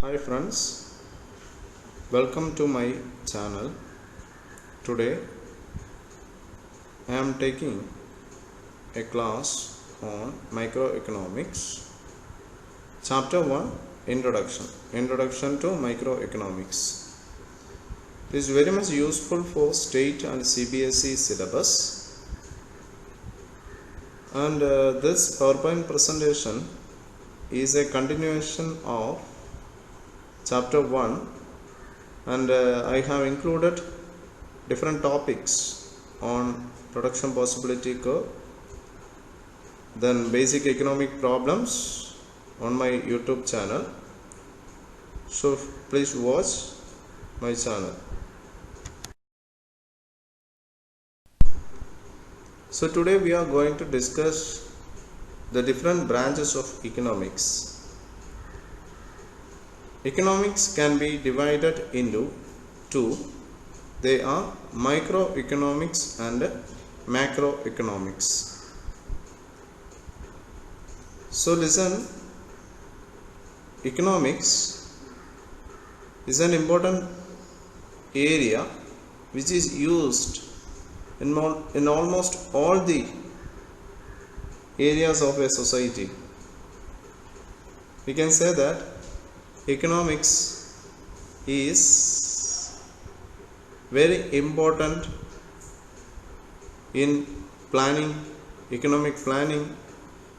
Hi friends, welcome to my channel. Today I am taking a class on microeconomics. Chapter 1, Introduction to Microeconomics. This is very much useful for state and CBSE syllabus. And this PowerPoint presentation is a continuation of Chapter 1, and I have included different topics on production possibility curve, then basic economic problems on my YouTube channel. So please watch my channel. So today we are going to discuss the different branches of economics. Economics can be divided into two. They are microeconomics and macroeconomics. So listen, economics is an important area which is used in almost all the areas of a society. We can say that economics is very important in planning, economic planning,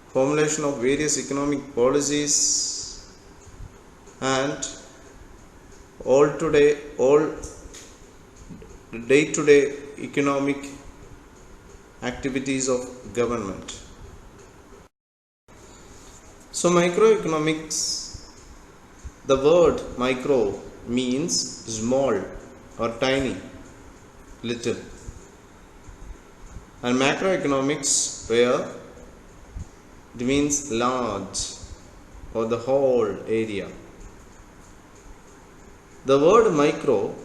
formulation of various economic policies, and all day-to-day economic activities of government. So microeconomics, the word micro means small or tiny, little, and macroeconomics where it means large or the whole area. The word micro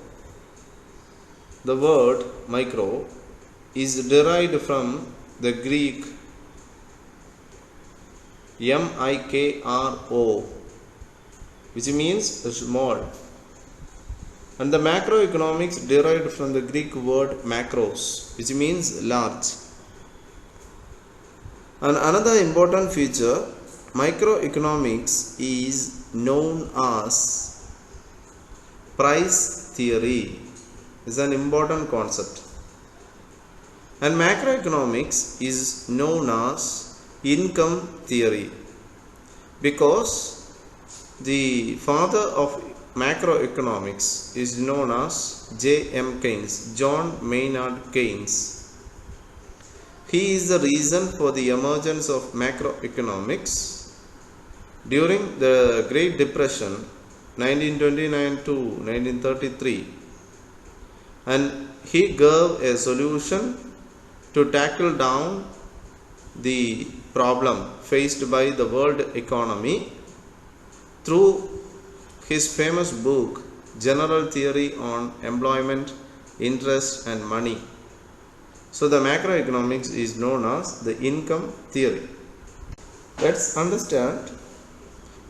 is derived from the Greek mikro, which means small, and the macroeconomics derived from the Greek word macros, which means large. And another important feature, microeconomics is known as price theory, is an important concept, and macroeconomics is known as income theory, because the father of macroeconomics is known as J.M. Keynes, John Maynard Keynes. He is the reason for the emergence of macroeconomics during the Great Depression 1929 to 1933, and he gave a solution to tackle down the problem faced by the world economy through his famous book General Theory on Employment, Interest and Money. So the macroeconomics is known as the income theory. Let's understand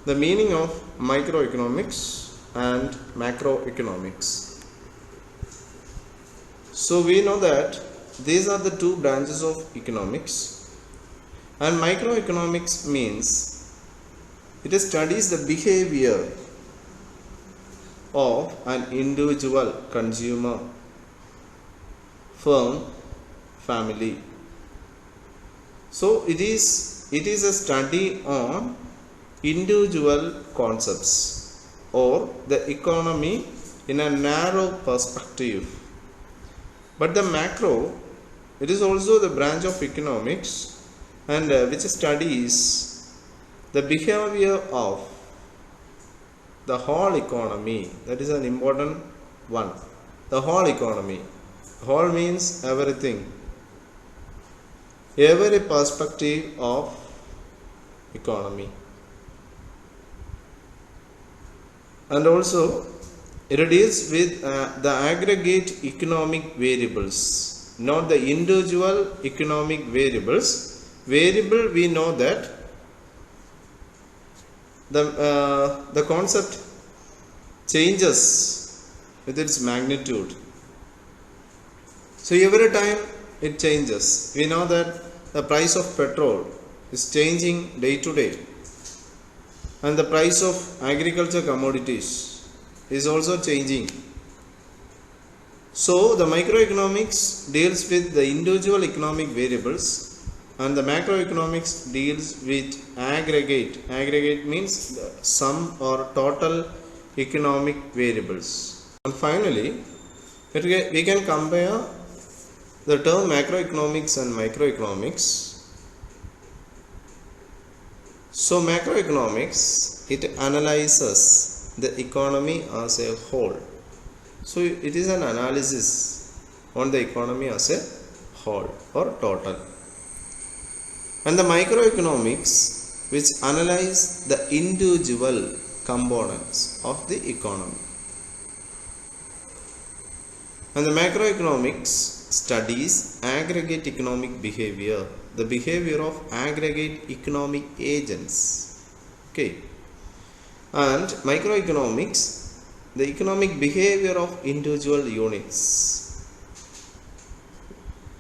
the meaning of microeconomics and macroeconomics. So we know that these are the two branches of economics, and microeconomics means it studies the behavior of an individual, consumer, firm, family. So it is a study on individual concepts or the economy in a narrow perspective. But the macro, it is also the branch of economics and which studies the behavior of the whole economy. That is an important one. The whole economy. Whole means everything. Every perspective of economy. And also it deals with the aggregate economic variables, not the individual economic variables. Variable, we know that the concept changes with its magnitude. So every time it changes. We know that the price of petrol is changing day to day, and the price of agriculture commodities is also changing. So the microeconomics deals with the individual economic variables, and the macroeconomics deals with aggregate. Aggregate means the sum or total economic variables. And finally, we can compare the term macroeconomics and microeconomics. So macroeconomics, it analyzes the economy as a whole. So it is an analysis on the economy as a whole or total. And the microeconomics, which analyze the individual components of the economy. And the macroeconomics studies aggregate economic behavior, the behavior of aggregate economic agents. Okay. And microeconomics, the economic behavior of individual units,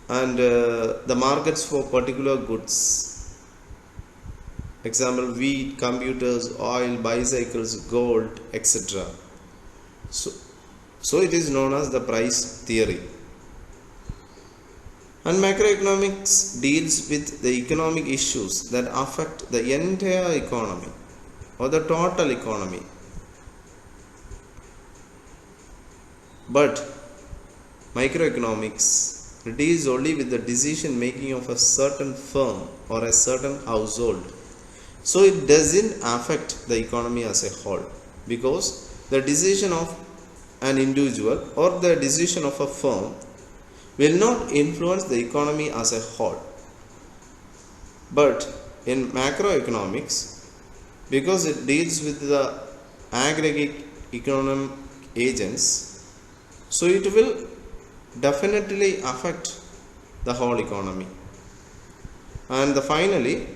and the markets for particular goods. Example, wheat, computers, oil, bicycles, gold, etc. So it is known as the price theory. And macroeconomics deals with the economic issues that affect the entire economy or the total economy. But microeconomics deals only with the decision making of a certain firm or a certain household. So it doesn't affect the economy as a whole, because the decision of an individual or the decision of a firm will not influence the economy as a whole. But in macroeconomics, because it deals with the aggregate economic agents, so it will definitely affect the whole economy. And finally,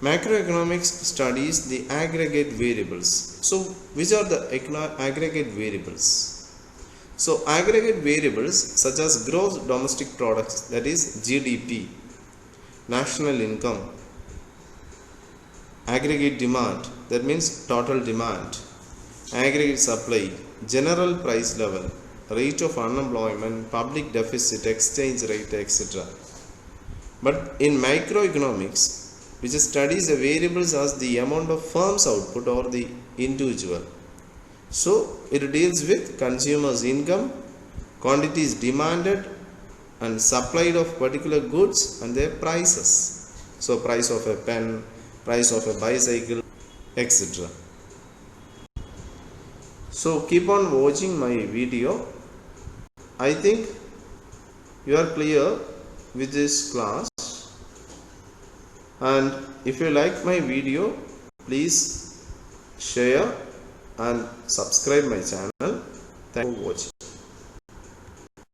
macroeconomics studies the aggregate variables. So which are the aggregate variables? So aggregate variables such as gross domestic products, that is GDP, national income, aggregate demand, that means total demand, aggregate supply, general price level, rate of unemployment, public deficit, exchange rate, etc. But in microeconomics, which studies the variables as the amount of firm's output or the individual. So it deals with consumers' income, quantities demanded and supplied of particular goods and their prices. So price of a pen, price of a bicycle, etc. So keep on watching my video. I think you are clear with this class, and if you like my video, please share and subscribe my channel. Thank you for watching.